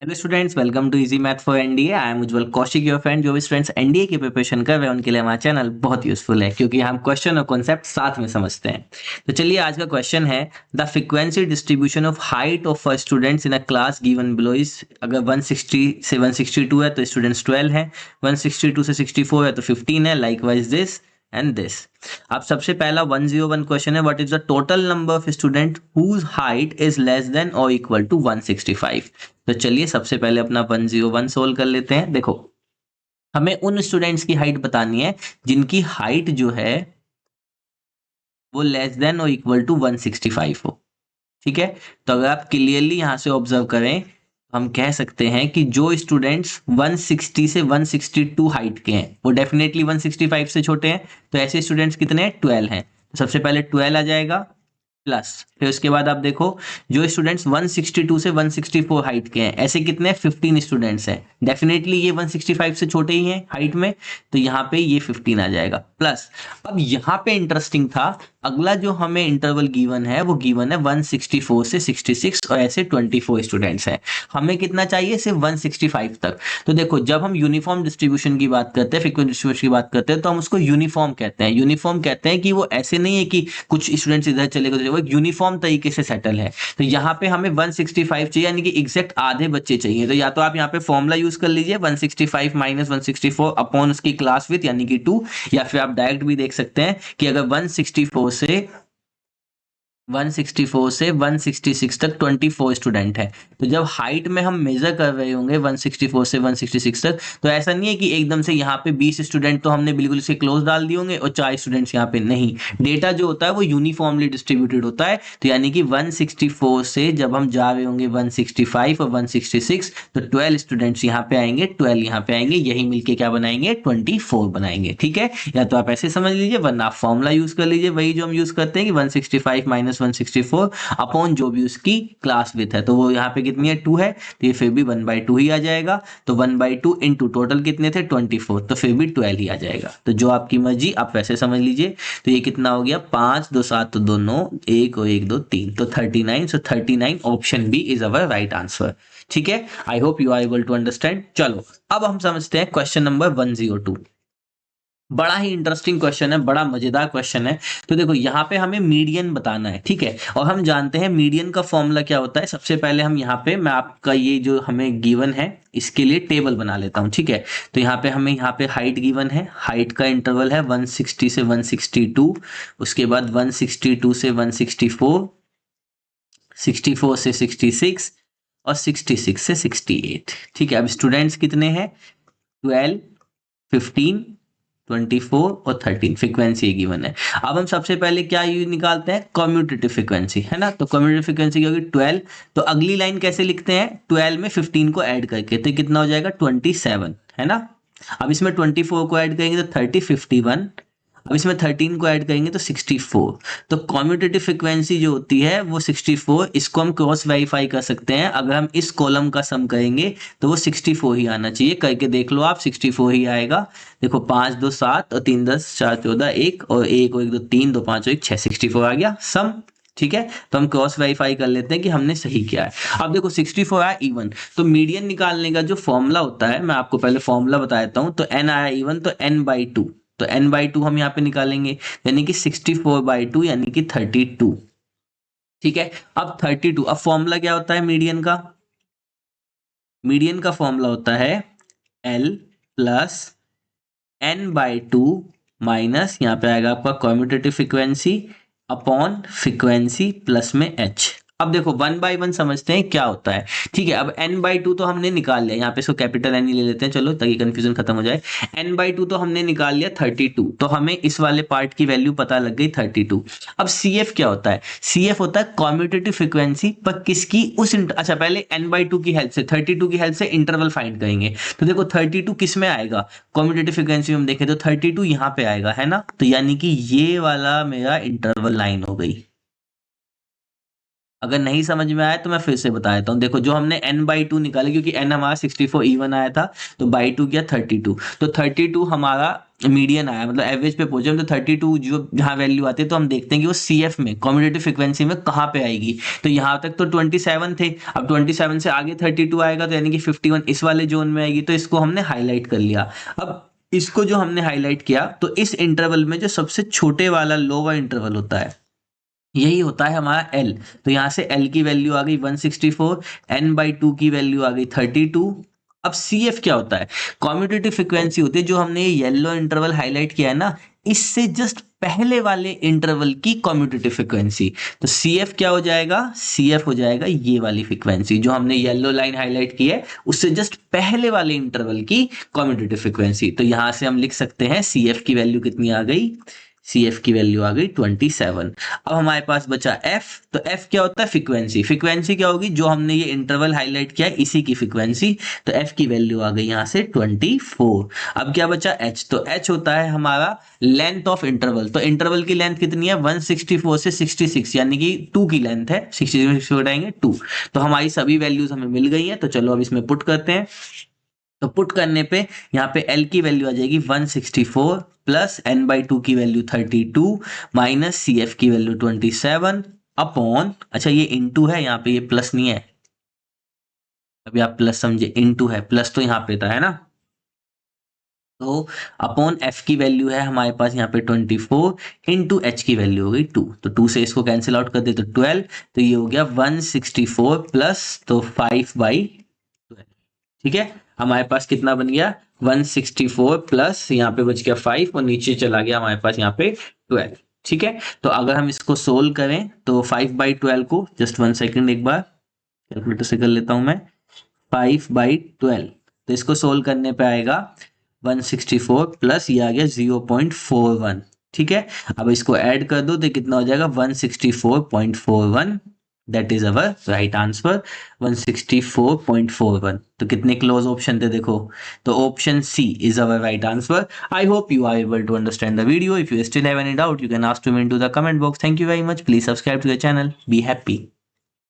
Hello students, welcome to easy math for NDA. I am Ujjwal Kaushik, your friend. जो भी students NDA की preparation कर रहे हैं उनके लिए हमारा चैनल बहुत यूजफुल है, क्योंकि हम क्वेश्चन और कॉन्सेप्ट साथ में समझते हैं। तो चलिए, आज का क्वेश्चन है the frequency distribution of height of students in a class given below is. अगर 160 से 162 है तो स्टूडेंट्स 12 हैं, 162 से 64 है तो 15 है, लाइकवाइज दिस एंड दिस। अब सबसे पहला 101 क्वेश्चन है, what is the total number of student whose height is less than और इक्वल टू 165। तो चलिए, सबसे पहले अपना 101 सोल्व कर लेते हैं। देखो, हमें उन स्टूडेंट्स की हाइट बतानी है जिनकी हाइट जो है वो लेस देन और इक्वल टू 165 हो। ठीक है, तो अगर आप क्लियरली यहां से ऑब्जर्व करें, हम कह सकते हैं कि जो स्टूडेंट्स 160 से 162 हाइट के हैं वो डेफिनेटली 165 से छोटे हैं। तो ऐसे स्टूडेंट्स कितने हैं? 12 हैं। तो सबसे पहले 12 आ जाएगा, प्लस फिर उसके बाद आप देखो, जो स्टूडेंट्स 162 से 164 हाइट के हैं, ऐसे कितने? 15 स्टूडेंट्स हैं। डेफिनेटली ये 165 से छोटे ही हैं हाइट में, तो यहाँ पे ये 15 आ जाएगा, प्लस अब यहाँ पे इंटरेस्टिंग था, अगला जो हमें इंटरवल गिवन है वो गिवन है 164 से 66, और ऐसे 24 स्टूडेंट्स हैं। हमें कितना चाहिए? सिर्फ 165 तक। तो देखो, जब हम यूनिफॉर्म डिस्ट्रीब्यूशन की बात करते हैं, फ्रीक्वेंट डिस्ट्रीब्यूशन की बात करते हैं, तो हम उसको यूनिफॉर्म कहते हैं। यूनिफॉर्म कहते हैं कि वो ऐसे नहीं है कि कुछ स्टूडेंट्स इधर चले गए, वो एक यूनिफॉर्म तरीके से सेटल है। तो यहाँ पे हमें 165 चाहिए, यानी कि एग्जैक्ट आधे बच्चे चाहिए। तो या तो आप यहाँ पे फॉर्मूला यूज कर लीजिए 165 माइनस 164 अपॉन उसकी क्लास विथ यानी कि 2, या फिर आप डायरेक्ट भी देख सकते हैं कि अगर 164 से 166 तक 24 स्टूडेंट है, तो जब हाइट में हम मेजर कर रहे होंगे 164 से 166 तक, तो ऐसा नहीं है कि एकदम से यहाँ पे 20 स्टूडेंट तो हमने बिल्कुल इसके क्लोज डाल दिए होंगे और 4 स्टूडेंट्स यहाँ पे नहीं। डेटा जो होता है वो यूनिफॉर्मली डिस्ट्रीब्यूटेड होता है। तो यानी कि 164 से जब हम जा रहे होंगे 165 और 166, तो 12 स्टूडेंट्स यहाँ पे आएंगे, 12 यहाँ पे आएंगे, यही मिलके क्या बनाएंगे? 24 बनाएंगे। ठीक है, या तो आप ऐसे समझ लीजिए, वरना आप फॉर्मूला यूज कर लीजिए, वही जो हम यूज करते हैं कि 165 माइनस 164 अपॉन जो भी उसकी क्लास विथ है। तो वो यहाँ पे कितनी है? 2 है, तो ये फिर भी 1/2 ही आ जाएगा। तो 1/2 इंटू टोटल कितने थे? 24, तो फिर भी 12 ही आ जाएगा। तो जो आपकी मर्जी, आप वैसे समझ लीजिए। तो ये कितना हो गया? 5 2 7 तो 2 9, 1 और 1 2 3, तो 39। So 39 option B is our right answer. ठीक है, I hope you are able to understand. चलो, अब हम समझते हैं क्वेश्चन नंबर 102। बड़ा ही इंटरेस्टिंग क्वेश्चन है, बड़ा मजेदार क्वेश्चन है। तो देखो, यहाँ पे हमें मीडियन बताना है। ठीक है, और हम जानते हैं मीडियन का फॉर्मूला क्या होता है। सबसे पहले हम यहाँ पे, मैं आपका ये जो हमें गिवन है इसके लिए टेबल बना लेता हूँ। ठीक है, तो यहाँ पे हमें, यहाँ पे हाइट गिवन है, हाइट का इंटरवल है 160 से 162, उसके बाद 162 से 164, 64 से 66 और 66 से 68। ठीक है, अब स्टूडेंट्स कितने हैं? 12, 15, 24 और 13। फ्रीक्वेंसी गिवन है। अब हम सबसे पहले क्या निकालते हैं? कम्यूटेटिव फ्रीक्वेंसी, है ना। तो कम्यूटेटिव फ्रीक्वेंसी क्या होगी? 12। तो अगली लाइन कैसे लिखते हैं? 12 में 15 को ऐड करके, तो कितना हो जाएगा? 27, है ना। अब इसमें 24 को ऐड करेंगे तो 30, 51। अब इसमें 13 को ऐड करेंगे तो 64। तो कम्यूटेटिव फ्रीक्वेंसी जो होती है वो 64। इसको हम क्रॉस वेरीफाई कर सकते हैं, अगर हम इस कॉलम का सम करेंगे तो वो 64 ही आना चाहिए। करके देख लो आप, 64 ही आएगा। देखो, 5 2 7 और 3 10, 4 14, 1 और 1 और 1 2 3, 2 5 और 1 6, 64 आ गया सम। ठीक है, तो हम क्रॉस वेरीफाई कर लेते हैं कि हमने सही किया है। अब देखो, 64 आया इवन, तो मीडियन निकालने का जो फॉर्मूला होता है, मैं आपको पहले फॉर्मूला बता देता हूं। तो n आया इवन, तो n/2, तो n/2 हम यहाँ पे निकालेंगे, यानी कि 64/2 यानी कि 32। ठीक है, अब 32, अब फॉर्मूला क्या होता है मीडियन का? मीडियन का फॉर्मूला होता है L प्लस n/2 माइनस, यहाँ पे आएगा आपका commutative frequency upon frequency plus में h। अब देखो, 1/1 समझते हैं क्या होता है। ठीक है, अब n/2 तो हमने निकाल लिया, यहाँ पे इसको कैपिटल N ही ले लेते हैं, चलो, ताकि कंफ्यूजन खत्म हो जाए। n/2 तो हमने निकाल लिया 32, तो हमें इस वाले पार्ट की वैल्यू पता लग गई 32। अब CF क्या होता है? CF होता है कम्यूटेटिव फ्रीक्वेंसी पर किसकी, उस अच्छा, पहले n/2 की हेल्प से, 32 की हेल्प से इंटरवल फाइंड करेंगे। तो देखो, 32 किस में आएगा? कम्यूटेटिव फ्रीक्वेंसी में हम देखें तो 32 यहाँ पे आएगा, है ना। तो यानी कि ये वाला मेरा इंटरवल लाइन हो गई। अगर नहीं समझ में आया तो मैं फिर से बता देता हूँ। देखो जो हमने n/2 निकाला, क्योंकि n हमारा 64 इवन आया था, तो बाई 2 किया 32। तो 32 हमारा मीडियन आया, मतलब एवरेज पे पहुंचे हम। तो 32 जो जहाँ वैल्यू आती है तो हम देखते हैं कि वो CF में, कम्यूटेटिव फ्रीक्वेंसी में कहाँ पे आएगी। तो यहाँ तक तो 27 थे, अब 27 से आगे 32 आएगा, तो यानी कि 51 इस वाले जोन में आएगी। तो इसको हमने हाईलाइट कर लिया। अब इसको जो हमने हाईलाइट किया, तो इस इंटरवल में जो सबसे छोटे वाला लोअर इंटरवल होता है, यही होता है हमारा L। तो यहाँ से L की वैल्यू आ गई 164, n/2 की वैल्यू आ गई 32। अब CF क्या होता है? कम्यूटेटिव फ्रीक्वेंसी होती है, जो हमने ये येलो इंटरवल हाईलाइट किया है ना, इससे जस्ट पहले वाले इंटरवल की कम्यूटेटिव फ्रीक्वेंसी। तो CF क्या हो जाएगा? CF हो जाएगा ये वाली फ्रीक्वेंसी जो हमने येलो लाइन हाईलाइट की है, उससे जस्ट पहले वाले इंटरवल की कम्यूटेटिव फ्रीक्वेंसी। तो यहां से हम लिख सकते हैं CF की वैल्यू कितनी आ गई? CF की वैल्यू आ गई 27। अब हमारे पास बचा F। तो F क्या होता है? फ्रीक्वेंसी। फ्रीक्वेंसी क्या होगी? जो हमने ये इंटरवल हाईलाइट किया है इसी की फ्रीक्वेंसी। तो F की वैल्यू आ गई यहाँ से 24। अब क्या बचा? H। तो H होता है हमारा लेंथ ऑफ इंटरवल। तो इंटरवल की लेंथ कितनी है? 164 से 66, यानी कि 2 की लेंथ है। 66 घटाएंगे 2। तो हमारी सभी वैल्यूज हमें मिल गई हैं। तो चलो अब इसमें पुट करते हैं। तो पुट करने पे यहाँ पे L की वैल्यू आ जाएगी 164 प्लस n/2 की वैल्यू 32 माइनस CF की वैल्यू 27 अपॉन, अच्छा ये इनटू है, यहाँ पे ये प्लस नहीं है, अभी आप प्लस समझे, इनटू है, प्लस तो यहाँ पे था, है ना। तो अपॉन F की वैल्यू है हमारे पास यहाँ पे 24 इंटू H की वैल्यू हो गई 2। तो 2 से इसको कैंसिल आउट कर दे तो 12। तो ये हो गया 164 प्लस तो 5/12। ठीक है, हमारे पास कितना बन गया? 164 प्लस यहाँ पे बच गया 5 और नीचे चला गया हमारे पास यहाँ पे 12। ठीक है, तो अगर हम इसको सोल्व करें तो 5/12 को, जस्ट 1 सेकेंड, एक बार कैलकुलेटर से कर लेता हूं मैं। 5/12, तो इसको सोल्व करने पे आएगा 164 प्लस ये आ गया 0.41। ठीक है, अब इसको ऐड कर दो तो कितना हो जाएगा? 164.41। That is our right answer, 164.41। तो कितने क्लोज ऑप्शन थे देखो। तो option C is our right answer. I hope you are able to understand the video. If you still have any doubt, you can ask to me into the comment box. Thank you very much. Please subscribe to the channel. Be happy.